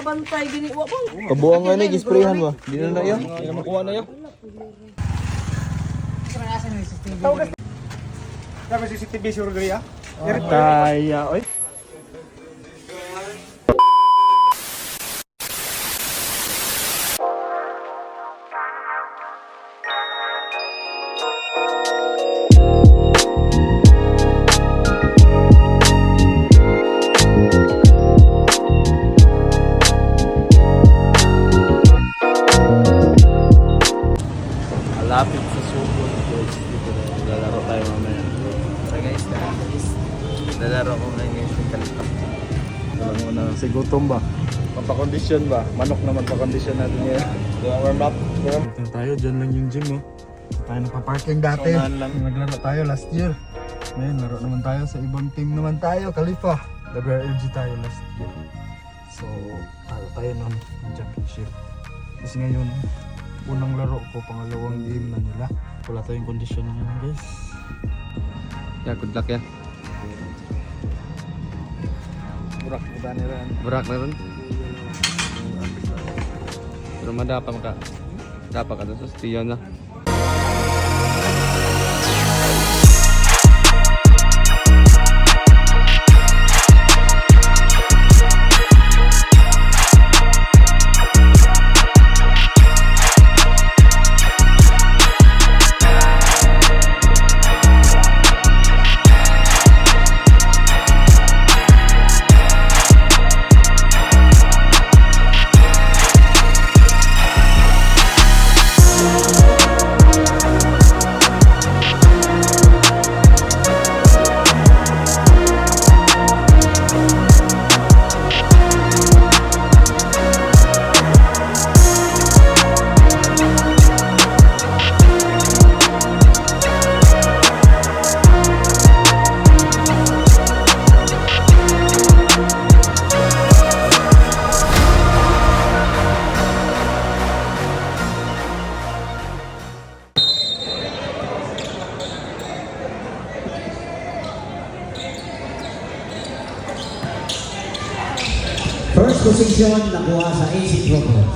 nakabantay gini wa bang. Kabuang nga ni gisprayhan mo. Di na na yun. Hindi na makuha na yun. Dapat CCTV sure diri ah. Kaya, oy. Malapit sa Subo guys. Dito na lalaro tayo mamaya. So guys, lalaro ko ngayon yung kalipat. Alam mo na, si gutom ba? Papakondisyon ba? Manok naman pakondisyon natin yan. Warm up. Ito tayo, dyan lang yung gym, oh. Tayo nagpa-parking dati. Unahan lang. Naglaro tayo last year. Ngayon, laro naman tayo sa ibang team naman tayo, Khalifa. WRLG tayo last year. So, tayo ng championship. Kasi ngayon, unang laro ko, pangalawang game na nila. Wala tayong kondisyon na yan, guys. Yeah, good luck yan. Burak na nila. Burak na rin. Pero madapa ka. Dapa ka sa stiyon na. First position nakuha sa AC Progress.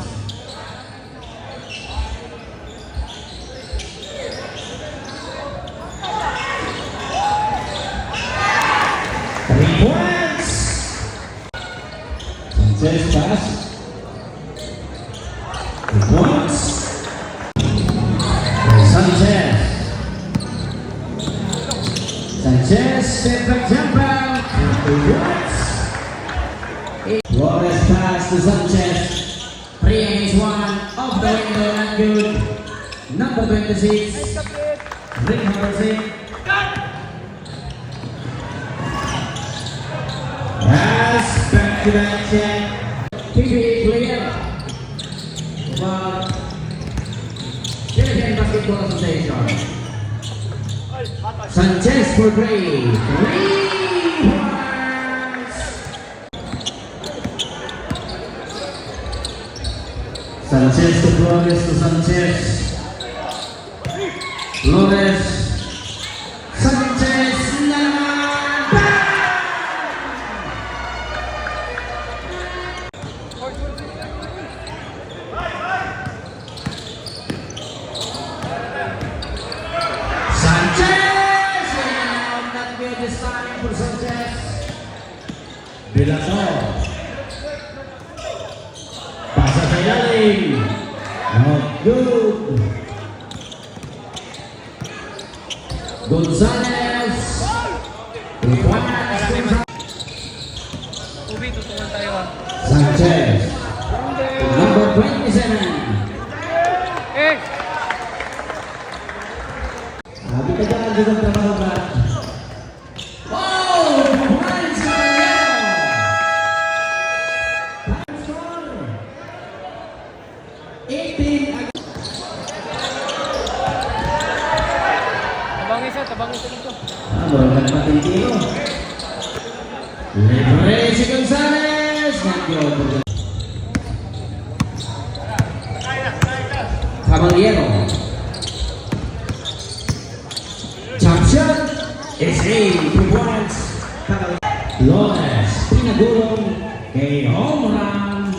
Three points. Sanchez pass. 3 points. Sanchez. Sanchez step back jumper. 3 points. Flores pass to Sanchez. 3 against 1. Off the window and good. Number 26. Rick Harrison. Pass back to that check. PPE clear. But Philippine Basketball Association. Sanchez for 3. 3 points. Sanchez to Flores to Sanchez. Flores. Sanchez na naman. Bang! Sanchez! And not good this time for Sanchez. Bilato. Pasa sa ilalim. Not good. Gonzalez. Ubi tutungan tayo ha. Sanchez. Number 27. Sabi ka dyan, di ba trabaho ba? Oh! Points for Yellow! 18. Tabangis dito. Boleh kan pating tiro. Libre si Gonzalez. Caballero. Jump shot. Is in 2 points. Flores. Pinagulong kay home run.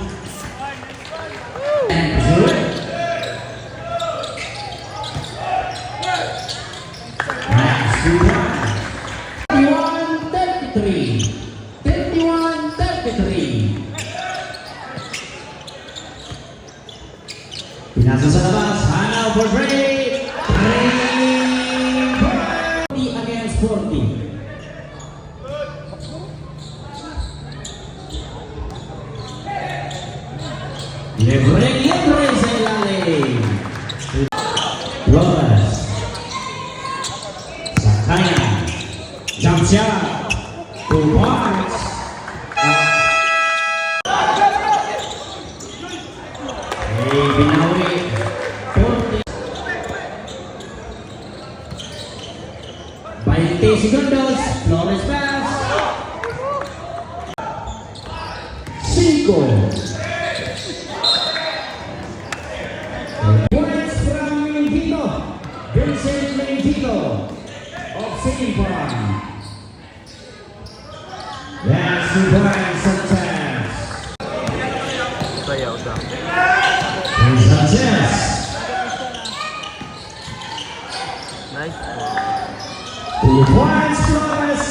31-33. 31-33. Pinasa sa labas, Hanaw for break. 40 against 40. Libre sa ilalim. Flores. Sakaya. Jump shot. 2 points. Binawi. 40. 20 segundos. Flores pass. 5. Points from Meningito. Vincent Meningito of Singing Parang. That's 2 points Sanchez. Sayaw daw. And Sanchez. Nice. 2 points Flores.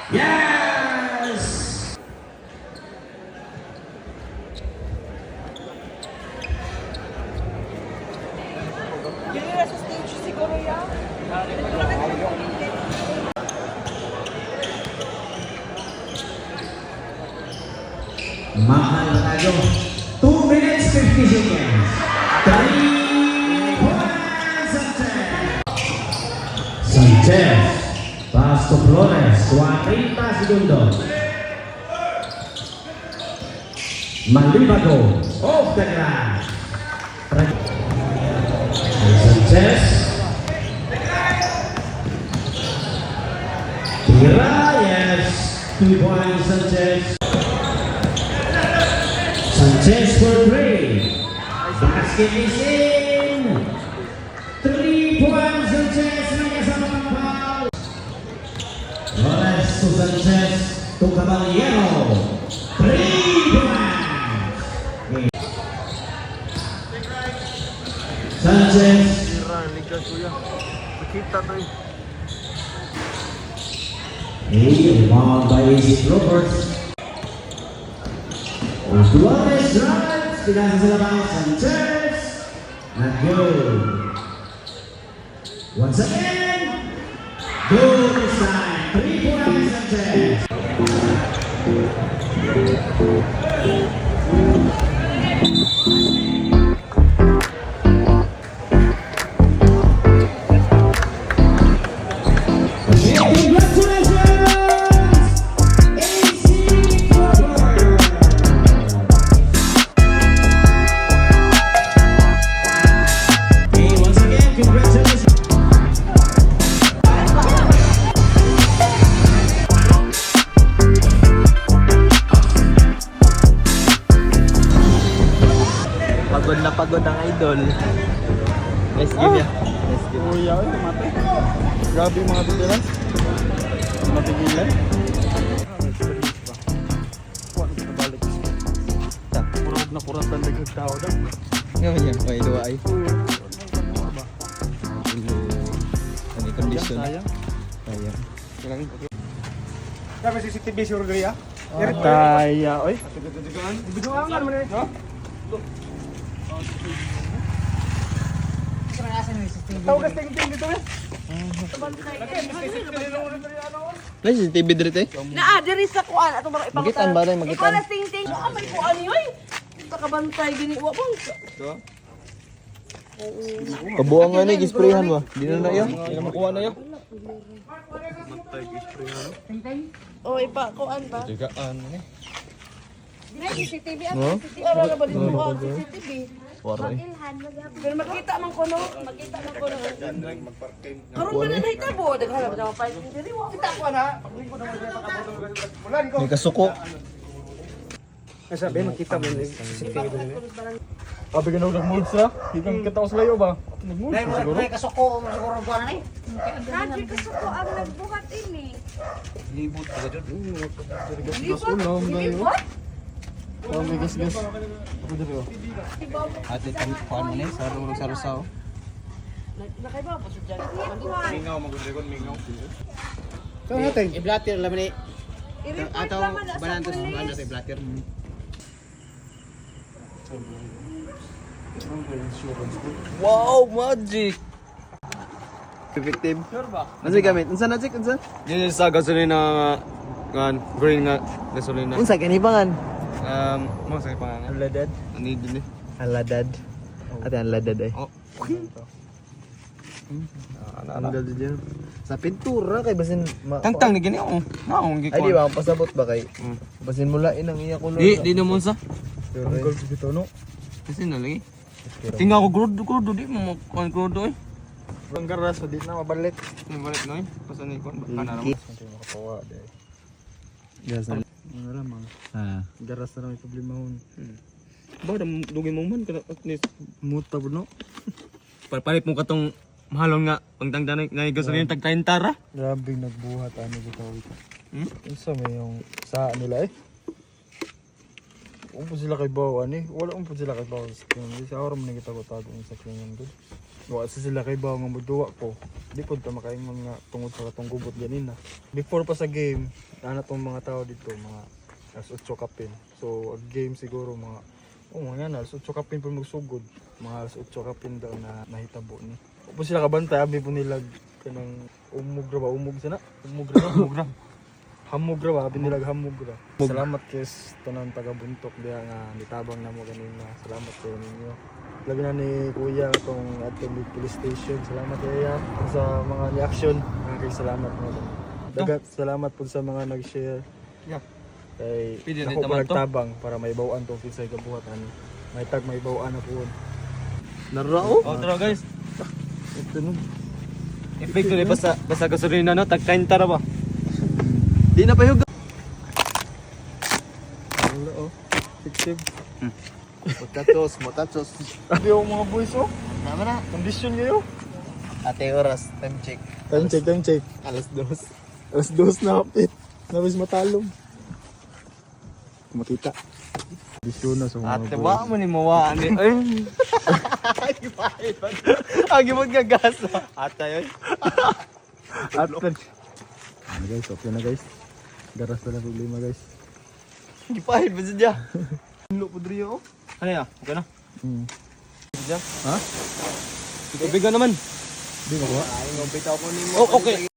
Yes! Mahal na tayo. 2 minutes 50 seconds. 3 points Sanchez. Sanchez. Pass to Flores. 40 segundos. Mandibago. Off the glass. Sanchez. Tira. Yes. 2 points Sanchez. Sanchez for 3. Basket is in. 3 points Sanchez. May kasama ng foul. Flores to Sanchez to Caballero. 3 points. Sanchez. Tira, ligas kuya. Nakita to eh. Rebound by Easy Rovers. Flores drives. Pinasa sa labas. Sanchez. Not good. Once again. Good this time. 3 points Sanchez. Pagod ang idol. Nice game ya. Nice game. Kuya, ay, matay. Grabe yung mga veteran. Matigilan. Kurog na kuratan na tao daw. Ngayon yan, may luwa ay. Ano condition? Sayang. Sayang. Kami CCTV si Rodria. Kaya, oy. Biduan nga naman eh. Tawag ka ting-ting dito eh. Nice, si TV dito eh. Naadiri sa kuan atong mga ipangutana. Magitan ba rin, magitan? Ikaw na ting-ting. Wa may kuan yoy. Sa kabantay gini wa bang. Kabuang nga ni, gisprayan ba? Di na na yan. Di na makuha na yan. O, ipa, kuan ba? Tigaan ni. May CCTV ano? Ano na ba dito ko CCTV? Wara eh. Pero makita man ko no, makita man ko no. Karon ba na nahitabo? Daghan na pa yung diri wa. Kita ko na. Wala ko. May kasuko. Ay sabi makita mo yung CCTV doon. Abi ka na mood sa. Higang kita ko sa layo ba? Nag-mood siguro. Kasuko mo siguro ko na eh. Radyo kasuko ang nagbuhat ini. Libot ka dyan. Libot? Libot? Oh, may gas-gas. Ako dito. Ate, kuhaan mo ni, sa rurong sa rusaw. Nakaiba po siya dyan. Mingaw magundikon mingaw. Kaya natin. I-blatter laman eh. I-report Ataw naman na sa balantos pulis. ano tayo blatter. Wow, magic! Effective. Sure ba? Nasa'y gamit? Unsa na, Jik? Unsa? Yan yung sa gasolina nga green nga gasolina. Unsa, kanibangan? Mo sa pangalan. Aladad. Ani din eh. Aladad. Ate, aladad ay. Oh. Ang ganda dyan. Sa pintura kay basin Tangtang ni gani oh. Naong Ay di ba, pasabot ba kay? Basin mula inang iya kulor. Di na mo sa. Ang gold dito, no? Kasi na lagi. Tingnan ko grudo di mo kuan grudo eh. Ang garas, di na mabalit. Ni balik noy. Pasan ni kuan kana ra. Hindi makapawa dahil. Gas na. Ano ramang. Ah. Garas na lang yung problema hon. Ba dam dugi mo man kana at least Muta po, no? palit mo katong mahalon nga pangtangdan na gasolina tag 30 ra. Grabe nagbuhat, ano dito. Hmm? Isa may yung sa nila eh. Umpo sila kay Bawan eh. Wala umpo sila kay Bawan sa sakyan. Sa oras mo nakita ko tago yung sakyan yung doon. Wala sila kay Bawan nga muduwa ko. Di po ito makaingon nga tungod sa katong gubot ganina. Before pa sa game, ano tong mga tao dito, mga alas 8 kapin. So, ang game siguro mga, mga yan, alas 8 kapin po magsugod. Mga alas 8 kapin daw na nahitabo ni. Umpo sila kabantay, abi po nila kanang umugra ba? Umug sana? Umugra. Hamugra ba? Binilag hamugra. Salamat kay tanang taga-buntok diya nga nitabang na mo kanina. Salamat kayo ninyo. Labi na ni Kuya itong atong police station. Salamat kaya sa mga reaction. Kay salamat mo. Dagat salamat po sa mga nag-share. Yeah. Kay Pwede rin ako naman pa to. nagtabang para may bawaan tong kinsay kabuhatan. May tag may bawaan na po. Narao? Oh tara guys. Ito no. Epekto ni basta gasolina no tag 30 ra ba. Di na pahug. Wala oh. Fictive. Motachos. Hindi yung mga boys oh. Nama na. Condition kayo. Ate oras, time check. Time check. Alas 2. Alas 2 na hapit. Nabis matalong. Makita. Disyo na sa mga Ate ba mo ni mawaan ni. Ay. Agi mo gagas. Ate yoy. At ano guys, okay na guys. Garas na lang problema guys. Gipahid ba siya? Ano po driyo? Ano ya? Okay na. Ha? Tubigan naman. Di mo ba? Ay, ngobitaw ko ni mo. Oh, okay.